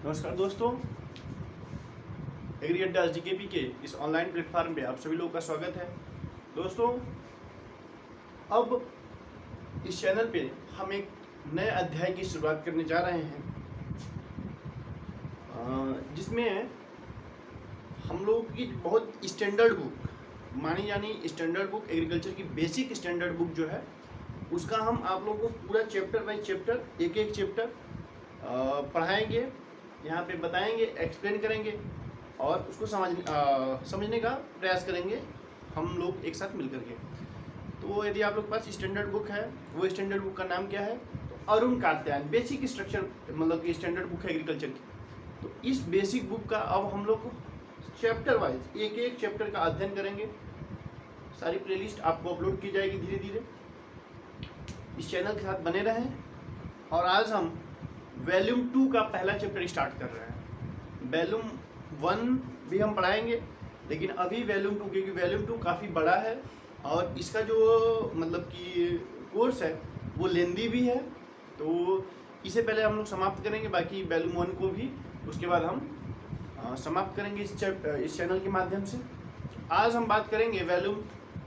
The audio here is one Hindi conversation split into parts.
नमस्कार दोस्तों, एग्री अड्डा जीकेपी के इस ऑनलाइन प्लेटफॉर्म पे आप सभी लोगों का स्वागत है। दोस्तों, अब इस चैनल पे हम एक नए अध्याय की शुरुआत करने जा रहे हैं, जिसमें हम लोग की बहुत स्टैंडर्ड बुक मानी जानी स्टैंडर्ड बुक एग्रीकल्चर की बेसिक स्टैंडर्ड बुक जो है उसका हम आप लोगों को पूरा चैप्टर बाय चैप्टर एक एक चैप्टर पढ़ाएंगे, यहाँ पे बताएंगे, एक्सप्लेन करेंगे और उसको समझने का प्रयास करेंगे हम लोग एक साथ मिलकर के। तो यदि आप लोग के पास स्टैंडर्ड बुक है, वो स्टैंडर्ड बुक का नाम क्या है? तो अरुण कात्यायन बेसिक स्ट्रक्चर, मतलब कि स्टैंडर्ड बुक है एग्रीकल्चर की। तो इस बेसिक बुक का अब हम लोग चैप्टर वाइज एक एक चैप्टर का अध्ययन करेंगे। सारी प्लेलिस्ट आपको अपलोड की जाएगी धीरे धीरे। इस चैनल के साथ बने रहें। और आज हम वॉल्यूम 2 का पहला चैप्टर स्टार्ट कर रहे हैं। वॉल्यूम 1 भी हम पढ़ाएंगे, लेकिन अभी वॉल्यूम 2, क्योंकि वॉल्यूम 2 काफ़ी बड़ा है और इसका जो मतलब कि कोर्स है वो लेंदी भी है। तो इसे पहले हम लोग समाप्त करेंगे, बाकी वॉल्यूम 1 को भी उसके बाद हम समाप्त करेंगे इस चैनल के माध्यम से। आज हम बात करेंगे वॉल्यूम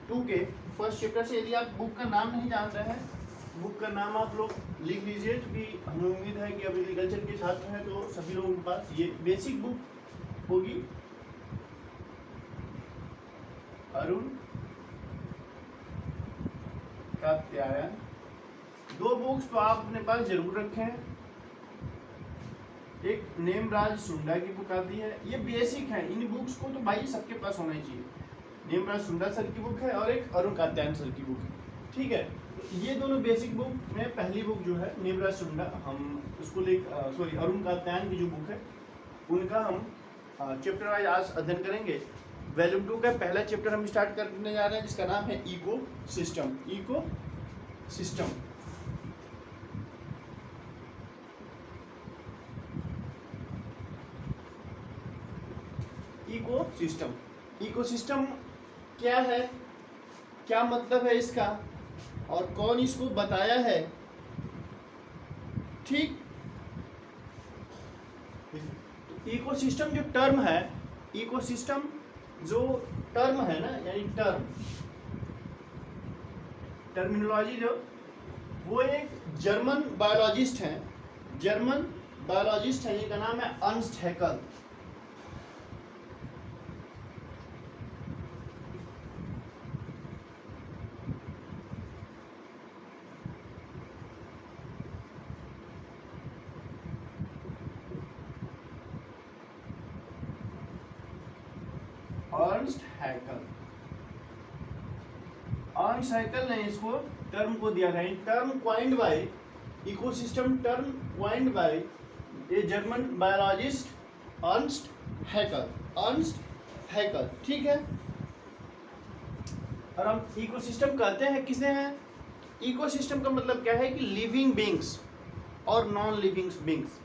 2 के फर्स्ट चैप्टर से। यदि आप बुक का नाम नहीं जान रहे हैं, बुक का नाम आप लोग लिख लीजिए, क्योंकि हमें उम्मीद है कि अब एग्रीकल्चर के छात्र हैं तो सभी लोगों के पास ये बेसिक बुक होगी। अरुण कात्यायन। 2 बुक्स तो आप अपने पास जरूर रखें। एक नेमराज सुंडा की बुक आती है, ये बेसिक है, इन बुक्स को तो भाई सबके पास होना ही चाहिए। नेमराज सुंडा सर की बुक है और एक अरुण कात्यायन सर की बुक है, ठीक है। ये दोनों बेसिक बुक में पहली बुक जो है नेमराज सुंडा, हम उसको अरुण कात्यायन की जो बुक है उनका हम चैप्टर वाइज आज अध्ययन करेंगे। वॉल्यूम 2 का पहला चैप्टर हम स्टार्ट करने जा रहे हैं, जिसका नाम है ecosystem. Ecosystem ecosystem ecosystem क्या है, क्या मतलब है इसका और कौन इसको बताया है, ठीक। इकोसिस्टम जो टर्म है, इकोसिस्टम जो टर्म है ना, यानी टर्मिनोलॉजी जो, वो एक जर्मन बायोलॉजिस्ट हैं, जिनका नाम है अर्नस्ट हैकल। अर्नस्ट हैकल ने इसको टर्म को दिया है। Term coined by ecosystem, term coined by a German biologist Ernst Haeckel, ठीक है। और हम इकोसिस्टम कहते हैं किसे हैं? इकोसिस्टम का मतलब क्या है कि लिविंग बींग्स और नॉन लिविंग बींग्स,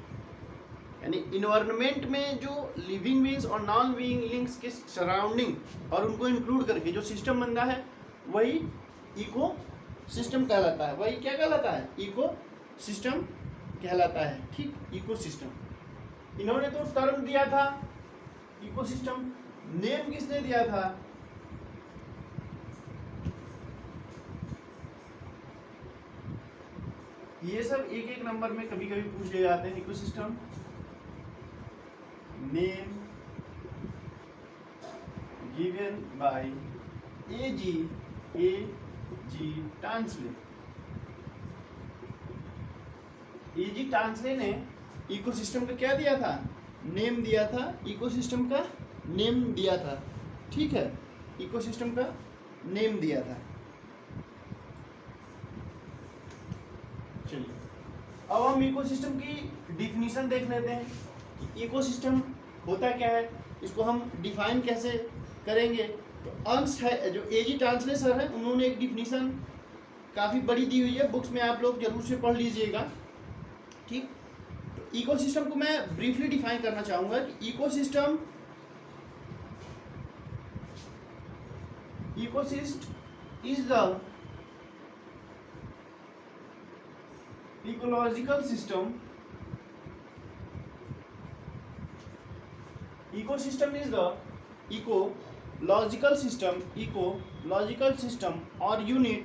यानी इन्वायरमेंट में जो लिविंग बींग्स और नॉन लिविंग बींग्स के सराउंडिंग और उनको इंक्लूड करके जो सिस्टम बनता है वही इको सिस्टम कहलाता है। वही क्या कहलाता है? इको सिस्टम कहलाता है, ठीक। इको सिस्टम इन्होंने तो टर्म दिया था इको सिस्टम, नेम किसने दिया था? ये सब एक एक नंबर में कभी कभी पूछ ले जाते हैं। Ecosystem name given by A G Tansley ने इकोसिस्टम का क्या दिया था? नेम दिया था। इकोसिस्टम का नेम दिया था, ठीक है। इकोसिस्टम का नेम दिया था। चलिए अब हम इकोसिस्टम की डिफिनीशन देख लेते हैं। इकोसिस्टम होता क्या है, इसको हम डिफाइन कैसे करेंगे। तो अंश है जो एजी टांसले सर है, उन्होंने एक डिफिनीशन काफ़ी बड़ी दी हुई है, बुक्स में आप लोग जरूर से पढ़ लीजिएगा, ठीक। तो इकोसिस्टम को मैं ब्रीफली डिफाइन करना चाहूंगा कि ecosystem is the ecological system Ecosystem is the ecological system or unit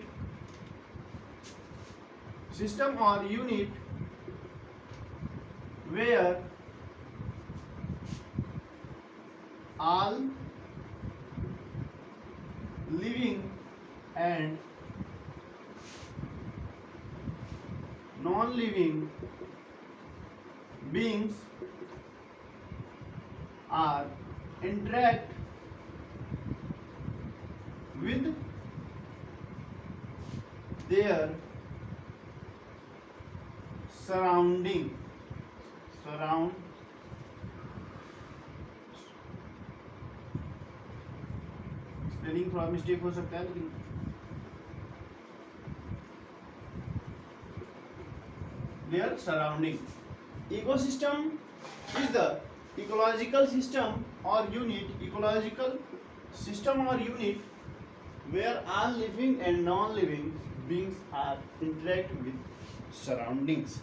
where all living and non-living beings are interact with their surrounding spelling थोड़ा मिस्टेक हो सकता है लेकिन their surrounding. Ecosystem is the ecological system or unit where all living and non-living beings are interact with surroundings.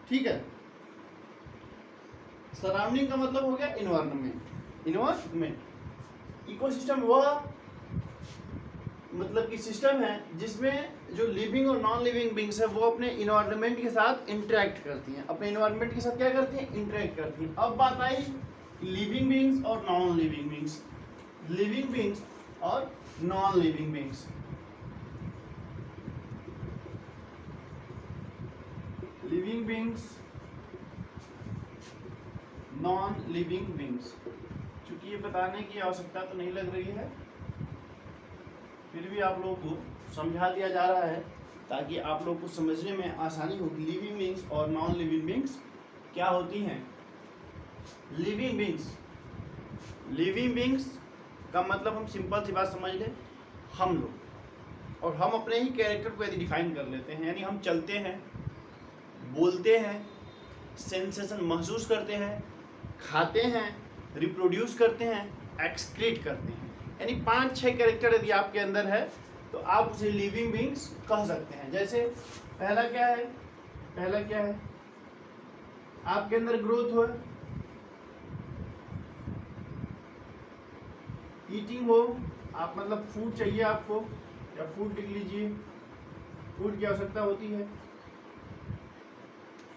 ठीक है. सराउंडिंग का मतलब हो गया इन्वायरमेंट. इकोसिस्टम वह मतलब कि सिस्टम है जिसमें जो लिविंग और नॉन लिविंग बींग्स है वो अपने इन्वायरमेंट के साथ इंटरेक्ट करती हैं. अपने इन्वायरमेंट के साथ क्या करती हैं? इंटरेक्ट करती हैं. अब बात आई लिविंग बींग्स और non living beings. Living beings और non living beings. Living beings, non living beings. चूंकि ये बताने की आवश्यकता तो नहीं लग रही है, फिर भी आप लोगों को समझा दिया जा रहा है ताकि आप लोग को समझने में आसानी हो. लिविंग बींग्स और नॉन लिविंग बींग्स क्या होती हैं? लिविंग बींग्स का मतलब हम सिंपल सी बात समझ लें, हम लोग. और हम अपने ही कैरेक्टर को यदि डिफाइन कर लेते हैं, यानी हम चलते हैं, बोलते हैं, सेंसेशन महसूस करते हैं, खाते हैं, रिप्रोड्यूस करते हैं, एक्सक्रीट करते हैं. यानी 5-6 कैरेक्टर यदि आपके अंदर है तो आप उसे लिविंग बींग्स कह सकते हैं. जैसे पहला क्या है? आपके अंदर ग्रोथ हो, ईटिंग हो, आप मतलब फूड चाहिए आपको या फूड लिख लीजिए, फूड की आवश्यकता होती है,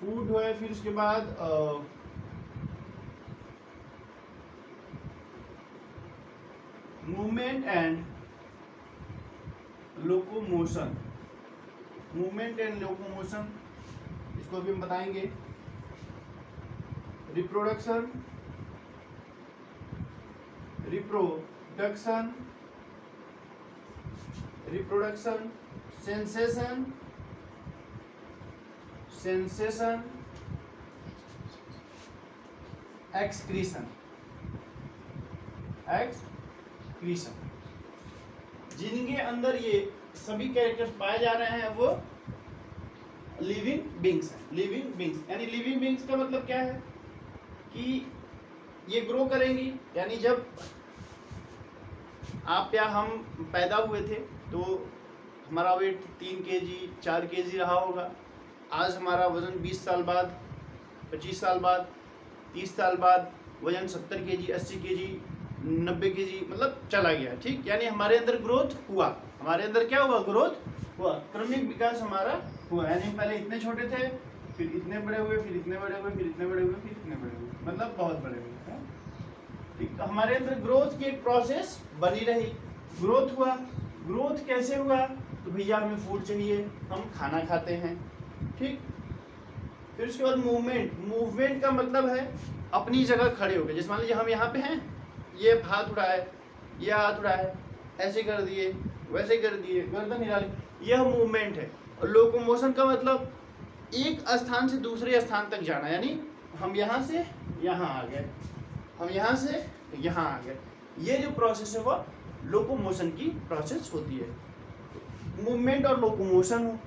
फूड हो. फिर उसके बाद मूवमेंट एंड लोकोमोशन. इसको भी हम बताएंगे. Reproduction, sensation, excretion. जिनके अंदर ये सभी कैरेक्टर्स पाए जा रहे हैं वो लिविंग बींग्स हैं. यानी लिविंग बींग्स का मतलब क्या है कि ये ग्रो करेंगी. यानी जब आप या हम पैदा हुए थे तो हमारा वेट 3 kg 4 kg रहा होगा. आज हमारा वजन 20 साल बाद, 25 साल बाद, 30 साल बाद वजन 70 kg 80 kg 90 kg मतलब चला गया. ठीक, यानी हमारे अंदर ग्रोथ हुआ. हमारे अंदर क्या हुआ? ग्रोथ हुआ, क्रमिक विकास हमारा हुआ. यानी पहले इतने छोटे थे, फिर इतने बड़े हुए, फिर इतने बड़े हुए, फिर इतने बड़े हुए, फिर इतने बड़े हुए, मतलब बहुत बड़े हुए. ठीक, तो हमारे अंदर ग्रोथ की एक प्रोसेस बनी रही. ग्रोथ हुआ. ग्रोथ कैसे हुआ? तो भैया हमें फूड चाहिए, हम खाना खाते हैं. ठीक, फिर उसके बाद मूवमेंट का मतलब है अपनी जगह खड़े हो गए. जैसे मान लीजिए हम यहाँ पे हैं, ये हाथ उठाए, ये हाथ उठाए, ऐसे कर दिए, वैसे कर दिए, गर्दन हिला ली, यह मूवमेंट है. और लोकोमोशन का मतलब एक स्थान से दूसरे स्थान तक जाना. यानी हम यहाँ से यहाँ आ गए, हम यहाँ से यहाँ आ गए. ये जो प्रोसेस है वो लोकोमोशन की प्रोसेस होती है. मूवमेंट और लोकोमोशन हो.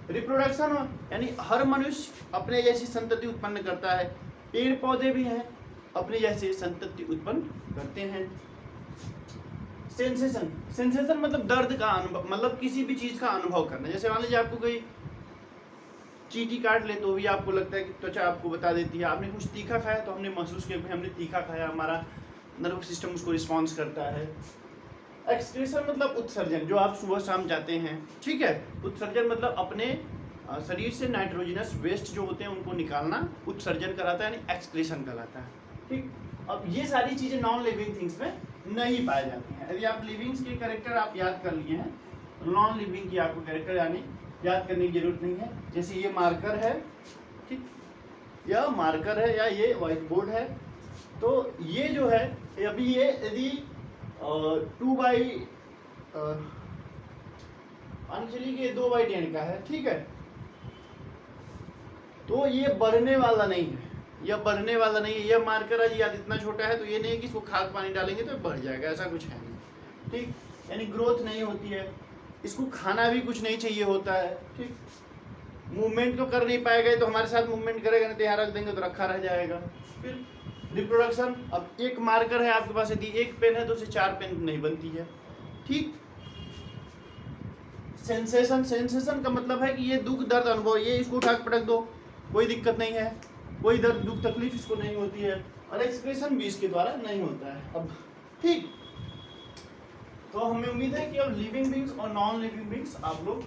रिप्रोडक्शन हो, यानी हर मनुष्य अपने जैसी संतति उत्पन्न करता है. पेड़ पौधे भी हैं, अपने जैसे संतति उत्पन्न करते हैं. सेंसेशन मतलब दर्द का अनुभव, मतलब किसी भी चीज का अनुभव करना. जैसे मान लीजिए आपको कोई चींटी काट ले तो भी आपको लगता है कि त्वचा आपको बता देती है। आपने कुछ तीखा खाया तो हमने महसूस किया कि हमने तीखा खाया, हमारा नर्वस सिस्टम उसको रिस्पॉन्स करता है। एक्सक्रीशन मतलब उत्सर्जन, जो आप सुबह शाम जाते हैं, ठीक है। उत्सर्जन मतलब अपने शरीर से नाइट्रोजनस वेस्ट जो होते हैं उनको निकालना उत्सर्जन कराता है, यानी एक्सक्रीशन कहलाता है, ठीक। अब ये सारी चीजें नॉन लिविंग थिंग्स में नहीं पाई जाती हैं। यदि आप लिविंग्स के कैरेक्टर आप याद कर लिए हैं तो नॉन लिविंग की आपको कैरेक्टर यानी याद करने की जरूरत नहीं है। जैसे ये मार्कर है, ठीक, यह मार्कर है या ये व्हाइट बोर्ड है। तो ये जो है अभी ये यदि 2 चलिए कि 2/10 का है, ठीक है। तो ये बढ़ने वाला नहीं है, यह बढ़ने वाला नहीं है। यह मार्कर है, यदि इतना छोटा है तो ये नहीं है कि इसको खाद पानी डालेंगे तो बढ़ जाएगा, ऐसा कुछ है नहीं, ठीक। यानी ग्रोथ नहीं होती है, इसको खाना भी कुछ नहीं चाहिए होता है, ठीक। मूवमेंट तो कर नहीं पाएगा, तो हमारे साथ मूवमेंट करेगा नहीं तो यहाँ रख देंगे तो रखा रह जाएगा। फिर रिप्रोडक्शन, अब एक मार्कर है आपके पास, यदि एक पेन है तो उसे 4 पेन नहीं बनती है, ठीक। सेंसेशन, सेंसेशन का मतलब है कि ये दुख दर्द अनुभव, ये इसको उठा के पटक दो कोई दिक्कत नहीं है, कोई दर्द दुख तकलीफ इसको नहीं होती है, और एक्सप्रेशन भी इसके द्वारा नहीं होता है। अब ठीक, तो हमें उम्मीद है कि अब लिविंग बींग्स और नॉन लिविंग बींग्स आप लोग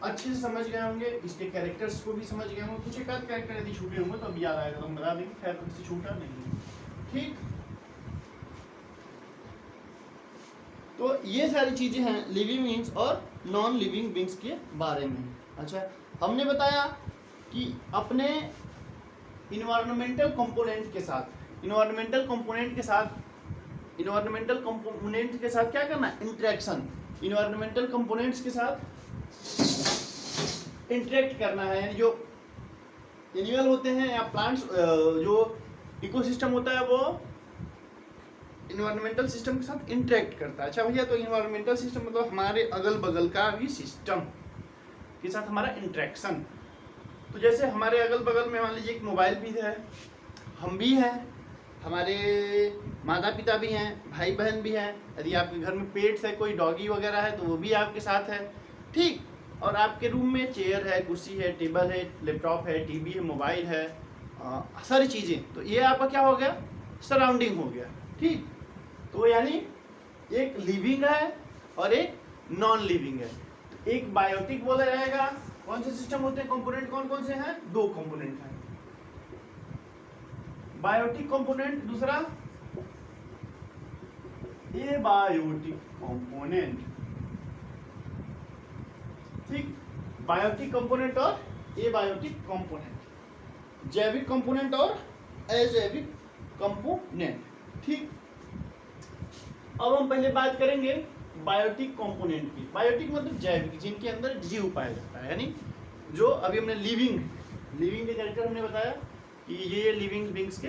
अच्छे से समझ गए होंगे, इसके कैरेक्टर्स को भी समझ गए होंगे। कुछ एक आध कैरेक्टर यदि छूटे होंगे तो अब याद आएगा तो हम बता देंगे, खैर किसी छूटा नहीं, ठीक। तो ये सारी चीजें हैं लिविंग बींग्स और नॉन लिविंग बींग्स के बारे में। अच्छा, हमने बताया कि अपने इन्वायरमेंटल कंपोनेंट के साथ क्या करना है, इंटरेक्शन। इन्वायरमेंटल कंपोनेंट्स के साथ इंटरेक्ट करना है, यानी जो एनिमल होते हैं या प्लांट्स, जो इकोसिस्टम होता है वो इन्वायरमेंटल सिस्टम के साथ इंटरेक्ट करता है। अच्छा भैया, तो इन्वायरमेंटल सिस्टम मतलब हमारे अगल बगल का भी सिस्टम के साथ हमारा इंटरेक्शन। तो जैसे हमारे अगल बगल में मान लीजिए एक मोबाइल भी है, हम भी हैं, हमारे माता पिता भी हैं, भाई बहन भी हैं, यदि आपके घर में पेट्स है, कोई डॉगी वगैरह है तो वो भी आपके साथ है, ठीक। और आपके रूम में चेयर है, कुर्सी है, टेबल है, लैपटॉप है, टीवी है, मोबाइल है, सारी चीज़ें, तो ये आपका क्या हो गया, सराउंडिंग हो गया, ठीक। तो यानी एक लिविंग है और एक नॉन लिविंग है। तो एक बायोटिक बोला जाएगा। कौन से सिस्टम होते हैं, कंपोनेंट कौन कौन से हैं, 2 कंपोनेंट हैं, बायोटिक कंपोनेंट, दूसरा एबायोटिक कंपोनेंट, ठीक। बायोटिक कंपोनेंट और एबायोटिक कंपोनेंट, जैविक कंपोनेंट और अजैविक कंपोनेंट, ठीक। अब हम पहले बात करेंगे बायोटिक कंपोनेंट की। बायोटिक मतलब जैविक, जिनके अंदर जीव पाया जाता है, यानी जो अभी हमने लिविंग के कैरेक्टर हमने बताया कि ये लिविंग बींग्स के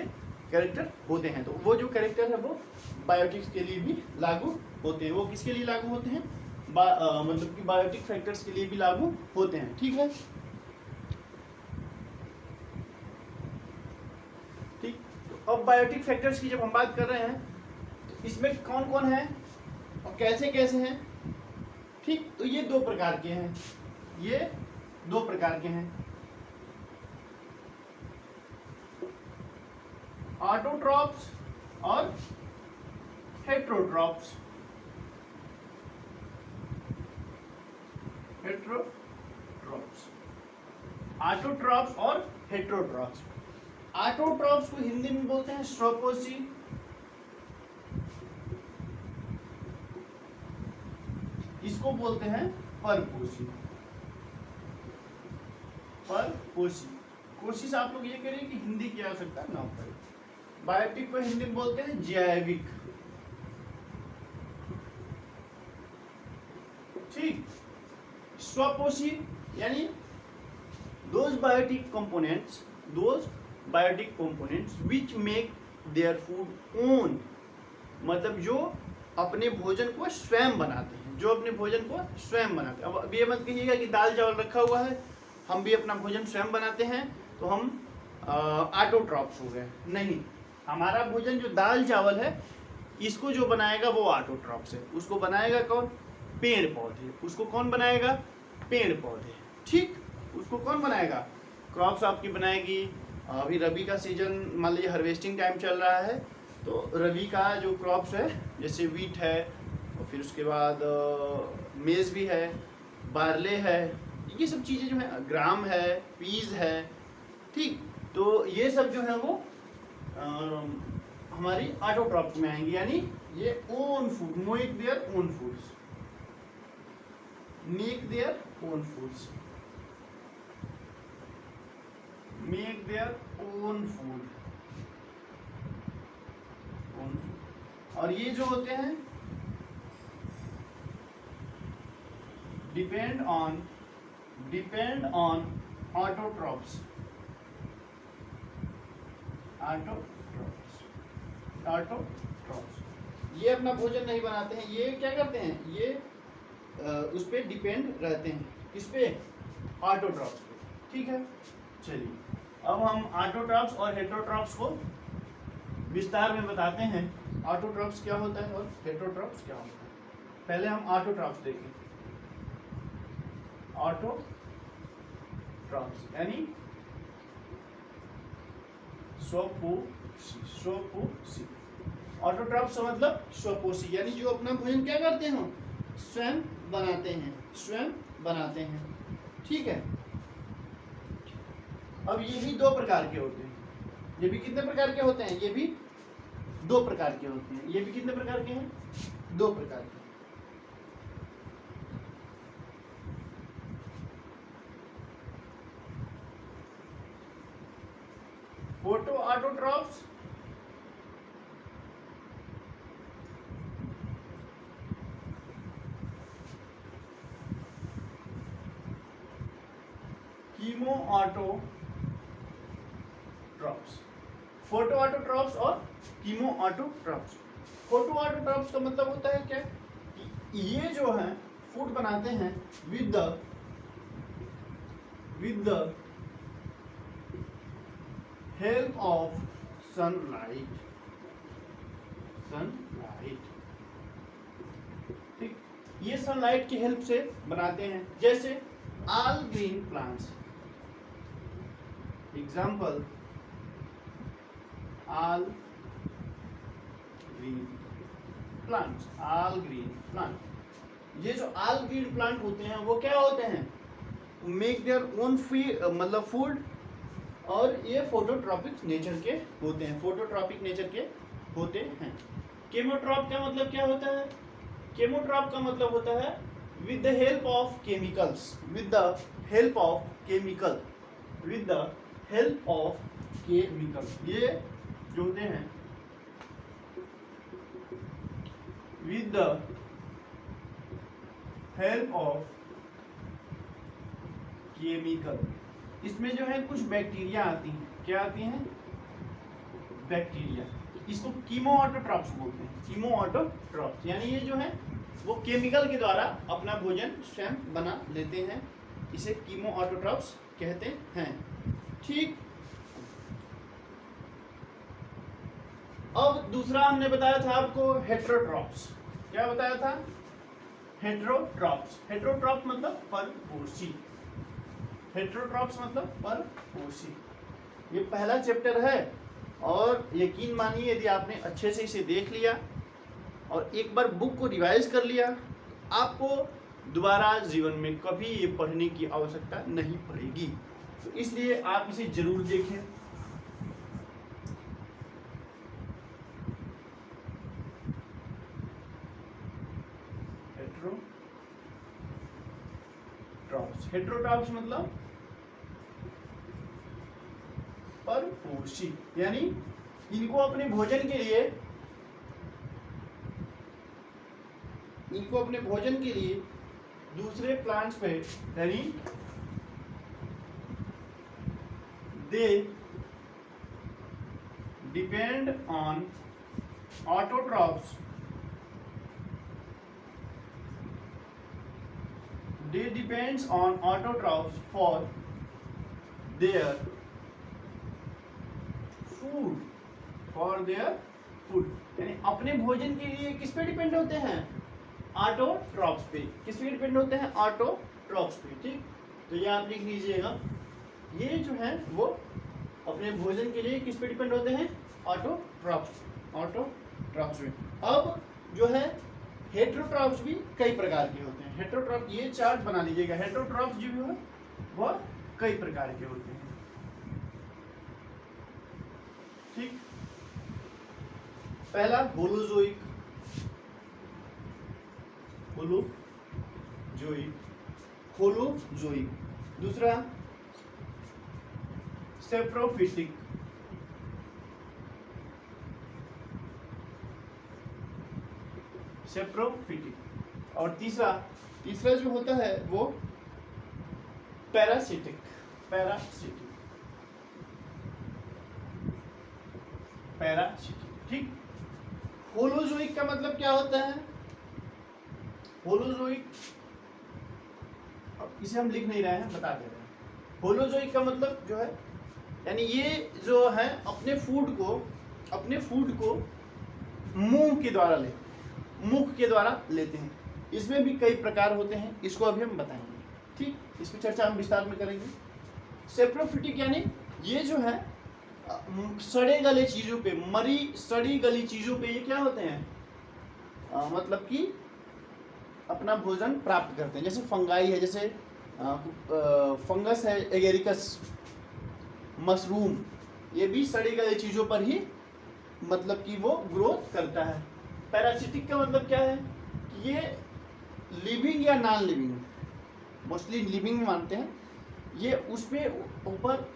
कैरेक्टर होते हैं। तो वो जो कैरेक्टर है वो बायोटिक्स के लिए भी लागू होते हैं। वो किसके लिए लागू होते हैं, मतलब कि बायोटिक फैक्टर्स के लिए भी लागू होते हैं, ठीक है, ठीक। तो अब बायोटिक फैक्टर्स की जब हम बात कर रहे हैं तो इसमें कौन कौन है और कैसे कैसे हैं, ठीक। तो ये 2 प्रकार के हैं, ये 2 प्रकार के हैं, ऑटोट्रॉप्स और हेट्रोट्रॉप्स। ऑटोट्रॉप्स और हेट्रोट्रॉप्स। ऑटोट्रॉप्स को हिंदी में बोलते हैं स्वपोषी, इसको बोलते हैं परपोषी। कोशिश आप लोग ये करें कि हिंदी की आवश्यकता ना पड़े। बायोटिक को हिंदी में बोलते हैं जैविक, ठीक। स्वपोषी यानी those biotic components which make their food own, मतलब जो अपने भोजन को स्वयं बनाते हैं, अब ये मत कहिएगा कि दाल चावल रखा हुआ है हम भी अपना भोजन स्वयं बनाते हैं तो हम ऑटोट्रॉप्स हो गए, नहीं। हमारा भोजन जो दाल चावल है इसको जो बनाएगा वो ऑटोट्रॉप्स है। उसको बनाएगा कौन, पेड़ पौधे। उसको कौन बनाएगा, पेड़ पौधे, ठीक। उसको कौन बनाएगा? क्रॉप्स आपकी बनाएगी। अभी रबी का सीजन, मान लीजिए हार्वेस्टिंग टाइम चल रहा है, तो रबी का जो क्रॉप्स है जैसे वीट है, और फिर उसके बाद मेज़ भी है, बारले है, ये सब चीज़ें जो है, ग्राम है, पीज है, ठीक। तो ये सब जो है वो हमारी ऑटोट्रॉप्स में आएंगी, यानी ये own food, make their own foods, make their own foods, make their own food, own food. और ये जो होते हैं डिपेंड ऑन ऑटोट्रॉप्स, ऑटोट्रॉप्स। ये अपना भोजन नहीं बनाते हैं, ये क्या करते हैं, ये उस पर डिपेंड रहते हैं, किस पे? ऑटोट्रॉप्स पे, ठीक है। चलिए अब हम ऑटोट्रॉप्स और हेटेरोट्रॉप्स को विस्तार में बताते हैं। ऑटोट्रॉप्स क्या होता है और हेटेरोट्रॉप्स क्या होता है। पहले हम ऑटोट्रॉप्स देखें। ऑटोट्रॉप्स यानी स्वपोषी। ऑटोट्रॉप्स का मतलब स्वपोषी, यानी जो अपना भोजन क्या करते हैं, स्वयं बनाते हैं, ठीक है। अब ये भी दो प्रकार के होते हैं, ये भी कितने प्रकार के होते हैं, ये भी दो प्रकार के होते हैं, ये भी कितने प्रकार के हैं, दो प्रकार के। Photo autotrophs, chemo autotrophs. Photo autotrophs और कीमो ऑटोट्रॉप्स। फोटो ऑटोट्रॉप्स का मतलब होता है क्या, कि ये जो है फूड बनाते हैं with the help of sunlight, ठीक। ये सनलाइट की हेल्प से बनाते हैं, जैसे all green plants, example all green plants, all green plant. ये जो ऑल ग्रीन प्लांट होते हैं वो क्या होते हैं, मेक देयर ओन मतलब फूड, और ये फोटोट्रॉपिक नेचर के होते हैं, फोटोट्रॉपिक नेचर के होते हैं। केमोट्रॉप का मतलब क्या होता है, केमोट्रॉप का मतलब होता है with the help of chemicals, with the help of chemical, with the help of chemical. ये जो होते हैं with the help of chemical. इसमें जो है कुछ बैक्टीरिया आती हैं, क्या आती हैं, बैक्टीरिया। इसको कीमो ऑटोट्रॉप्स बोलते हैं, कीमो ऑटोट्रॉप्स, यानी ये जो है वो केमिकल के द्वारा अपना भोजन स्वयं बना लेते हैं, इसे कीमो ऑटोट्रॉप्स कहते हैं, ठीक। अब दूसरा हमने बताया था आपको हेटेरोट्रॉप्स। क्या बताया था, हेटेरोट्रॉप्स। हेटेरोट्रॉप्स मतलब परपोषी, हेटेरोट्रॉप्स मतलब परपोषी। ये पहला चैप्टर है, और यकीन मानिए यदि आपने अच्छे से इसे देख लिया और एक बार बुक को रिवाइज कर लिया, आपको दोबारा जीवन में कभी ये पढ़ने की आवश्यकता नहीं पड़ेगी। तो इसलिए आप इसे जरूर देखें। हेटेरोट्रॉप्स, हेटेरोट्रॉप्स मतलब परपोषी, यानी इनको अपने भोजन के लिए, इनको अपने भोजन के लिए दूसरे प्लांट्स पे, यानी they depend on autotrophs, they depends on autotrophs for their food, यानी अपने भोजन के लिए किस पे डिपेंड होते हैं, ऑटोट्रॉप्स पे। किस पे डिपेंड होते हैं, ऑटोट्रॉप्स पे, ठीक। तो ये आप लिख लीजिएगा, ये जो है वो अपने भोजन के लिए किस पे डिपेंड होते हैं, ऑटोट्रॉफ्स में। अब जो है हेटेरोट्रॉफ्स भी कई प्रकार के होते हैं। हेटेरोट्रॉफ, ये चार्ट बना लीजिएगा, हेटेरोट्रॉफ्स जो है वह कई प्रकार के होते हैं। ठीक, पहला होलोजोइक, होलोजोइक। दूसरा सेप्रोफिटिक, और तीसरा जो होता है वो पैरासिटिक। ठीक। होलोजोइक का मतलब क्या होता है, होलोजोइक, इसे हम लिख नहीं रहे हैं, बता दे रहे हैं। होलोजोइक का मतलब जो है, यानी ये जो है अपने फूड को मुंह के द्वारा मुख के द्वारा लेते हैं। इसमें भी कई प्रकार होते हैं, इसको अभी हम बताएंगे। ठीक, इसकी चर्चा हम विस्तार में करेंगे। सेप्रोफिटिक यानी ये जो है सड़े गले चीजों पे, सड़ी गली चीजों पे ये क्या होते हैं, मतलब कि अपना भोजन प्राप्त करते हैं। जैसे फंगाई है, जैसे फंगस है, एगेरिकस, मशरूम, ये भी सड़ी गली चीजों पर ही मतलब कि वो ग्रोथ करता है। पैरासिटिक का मतलब क्या है कि ये लिविंग या नॉन लिविंग, मोस्टली लिविंग मानते हैं, ये उसपे ऊपर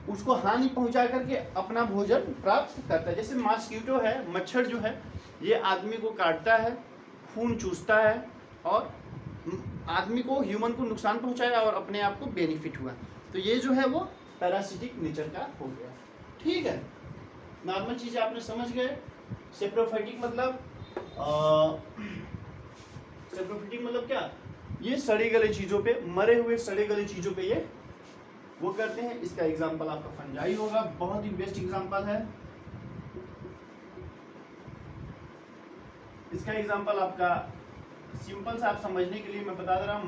उसको हानि पहुंचा करके अपना भोजन प्राप्त करता है। जैसे मॉस्किटो है, मच्छर जो है, ये आदमी को काटता है, खून चूसता है और आदमी को, ह्यूमन को नुकसान पहुंचाया और अपने आप को बेनिफिट हुआ। तो ये जो है वो पैरासिटिक नेचर का हो गया। ठीक है, नॉर्मल चीजें आपने समझ गए। सेप्रोफाइटिक मतलब क्या, ये सड़ी गली चीजों पे, मरे हुए सड़े गली चीजों पे ये वो करते हैं। इसका एग्जांपल आपका फंजाई होगा, बहुत ही बेस्ट एग्जांपल है। इसका एग्जांपल आपका सिंपल सा आप समझने के लिए मैं बता दे रहा हूं,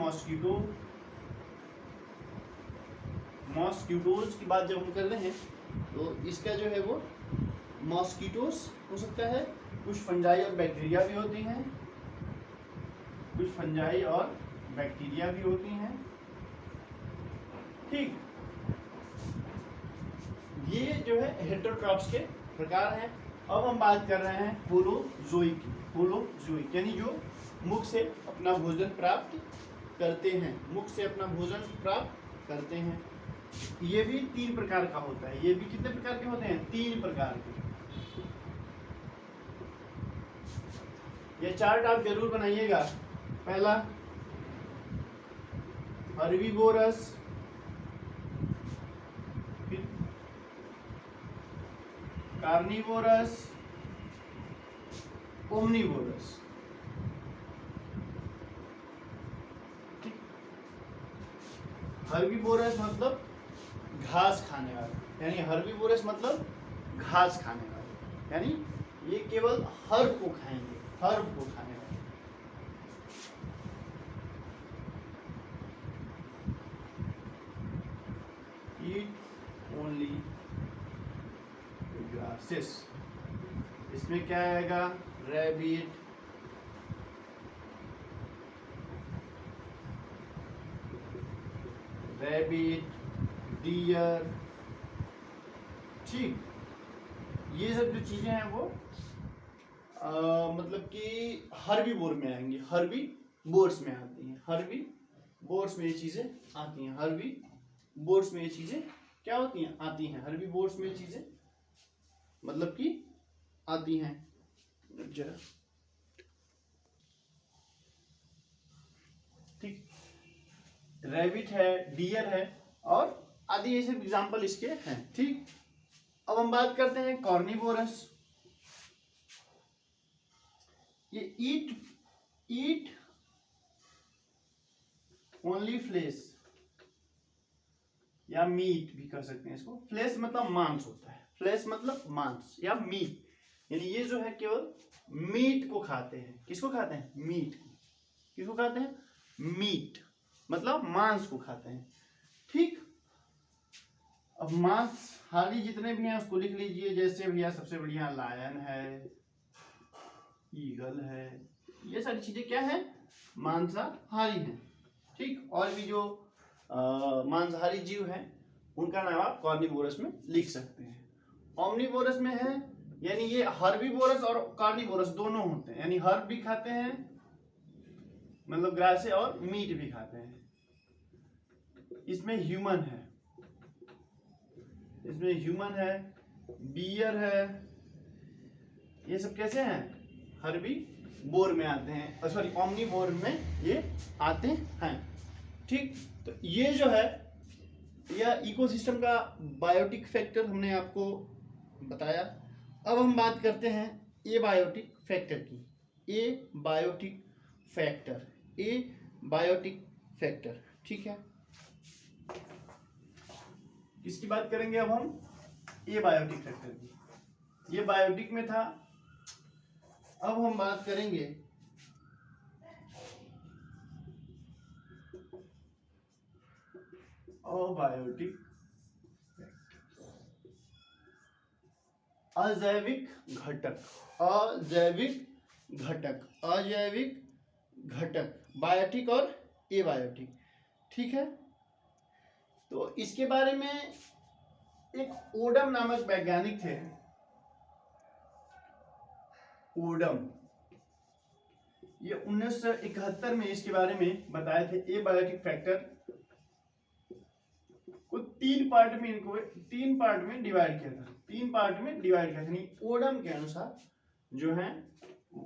मॉस्किटोज की बात जब हम कर रहे हैं तो इसका जो है वो मॉस्किटोस हो सकता है, कुछ फंजाई और बैक्टीरिया भी होती हैं, ठीक। ये जो है हेटेरोट्रॉफ्स के प्रकार हैं। अब हम बात कर रहे हैं होलोजोइक, यानी जो मुख से अपना भोजन प्राप्त करते हैं। ये भी 3 प्रकार का होता है। ये भी कितने प्रकार के होते हैं, 3 प्रकार के। ये चार्ट आप जरूर बनाइएगा। पहला हर्बीवोरस, कार्निवोरस, ओमनिवोरस। हर्बीवोरस मतलब घास खाने वाले, यानी हर्बीवोरस मतलब घास खाने वाले, यानी ये केवल हर्ब को खाएंगे, हर्ब को खाने वाले। Eat only grasses. इसमें क्या आएगा, रैबिट, डियर, ठीक। ये सब जो चीजें हैं वो मतलब कि हर्बीवोर में आएंगी, हर्बीवोर्स में आती हैं, हर्बीवोर्स में ये चीजें आती हैं, हर्बीवोर्स में ये चीजें क्या होती हैं, आती हैं, हर्बीवोर्स में ये चीजें मतलब कि आती हैं। जरा ठीक, रैबिट है, डियर है और आदि, ये सब एग्जाम्पल इसके हैं। ठीक, अब हम बात करते हैं कॉर्निवोरस। ये ईट ओनली फ्लेश या मीट भी कर सकते हैं इसको। फ्लेश मतलब मांस होता है, फ्लेश मतलब मांस या मीट, यानी ये जो है केवल मीट को खाते हैं। किसको खाते हैं, मीट। किसको खाते हैं, मीट मतलब मांस को खाते हैं। ठीक। अब मांसाहारी जितने भी हैं उसको लिख लीजिए। जैसे भैया सबसे बढ़िया लायन है, ईगल है, ये सारी चीजें क्या है, मांसाहारी हैं। ठीक। और भी जो मांसाहारी जीव हैं उनका नाम आप कार्निवोरस में लिख सकते हैं। ओमनिवोरस में है, यानी ये हर्बीवोरस और कार्निवोरस दोनों होते हैं, यानी हर्ब भी खाते हैं मतलब ग्रास और मीट भी खाते हैं। इसमें ह्यूमन है, इसमें ह्यूमन है, बियर है, ये सब कैसे हैं, हर्बी बोर में आते हैं, सॉरी ओमनीवोर में ये आते हैं। ठीक। तो ये जो है यह इकोसिस्टम का बायोटिक फैक्टर हमने आपको बताया। अब हम बात करते हैं ए बायोटिक फैक्टर की। ए बायोटिक फैक्टर, ए बायोटिक फैक्टर, ठीक है। किसकी बात करेंगे अब हम, ए बायोटिक फैक्टर की। ये बायोटिक में था। अब हम बात करेंगे अबायोटिक, अजैविक घटक, अजैविक घटक, अजैविक घटक, बायोटिक और एबायोटिक, ठीक है। तो इसके बारे में एक ओडम नामक वैज्ञानिक थे, ओडम, ये 1971 में इसके बारे में बताए थे। एबायोटिक फैक्टर को तीन पार्ट में डिवाइड किया था, ओडम के अनुसार जो है,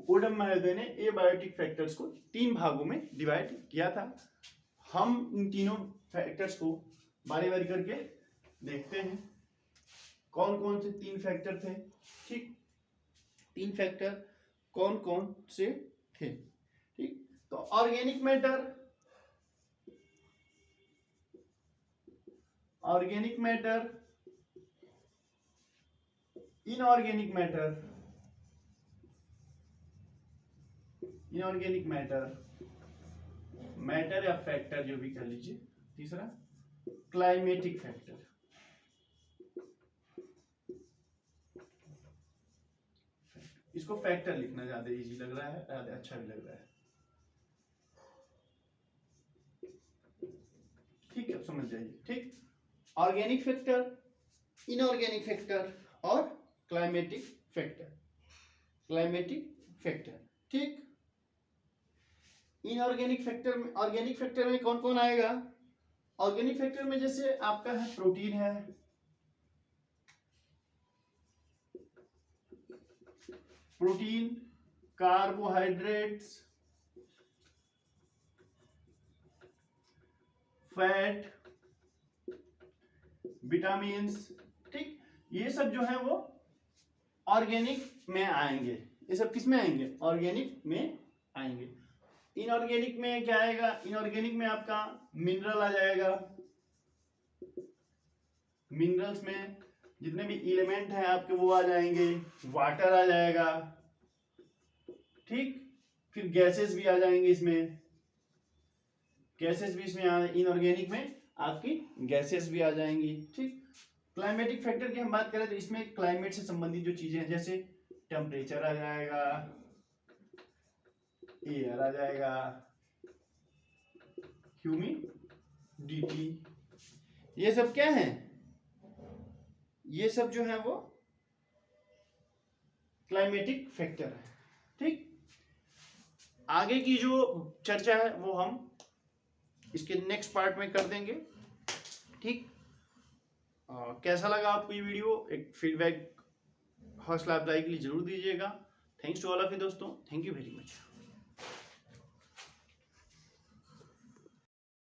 ओडम महोदय ने एबायोटिक फैक्टर्स को तीन भागों में डिवाइड किया था। हम इन तीनों फैक्टर्स को बारी बारी करके देखते हैं कौन कौन से तीन फैक्टर थे। ठीक। तीन फैक्टर कौन कौन से थे। ठीक। तो organic matter, organic matter, inorganic matter, inorganic matter, matter या फैक्टर जो भी कह लीजिए। तीसरा क्लाइमेटिक फैक्टर, इसको फैक्टर लिखना ज्यादा इजी लग रहा है, ज्यादा अच्छा भी लग रहा है। ठीक है, समझ जाइए। ठीक। ऑर्गेनिक फैक्टर, इनऑर्गेनिक फैक्टर और क्लाइमेटिक फैक्टर, क्लाइमेटिक फैक्टर। ठीक। इनऑर्गेनिक फैक्टर में, ऑर्गेनिक फैक्टर में कौन कौन आएगा, ऑर्गेनिक फैक्टर में जैसे आपका है प्रोटीन है, प्रोटीन, कार्बोहाइड्रेट्स, फैट, विटामिन्स। ठीक। ये सब जो है वो ऑर्गेनिक में आएंगे। ये सब किस में आएंगे, ऑर्गेनिक में आएंगे। इनऑर्गेनिक में क्या आएगा, इनऑर्गेनिक में आपका मिनरल आ जाएगा, मिनरल्स में जितने भी एलिमेंट हैं आपके वो आ जाएंगे, वाटर आ जाएगा। ठीक। फिर गैसेस भी आ जाएंगे इसमें, गैसेस भी इसमें इनऑर्गेनिक में आपकी गैसेस भी आ जाएंगी। ठीक। क्लाइमेटिक फैक्टर की हम बात करें तो इसमें क्लाइमेट से संबंधित जो चीजें हैं जैसे टेम्परेचर आ जाएगा, एयर आ जाएगा, ह्यूमिडिटी, ये सब क्या है, ये सब जो है वो क्लाइमेटिक फैक्टर है। ठीक। आगे की जो चर्चा है वो हम इसके नेक्स्ट पार्ट में कर देंगे। ठीक। कैसा लगा आपको ये वीडियो, एक फीडबैक हौसला अफजाई के लिए जरूर दीजिएगा। Thanks to all of you दोस्तों, थैंक यू वेरी मच।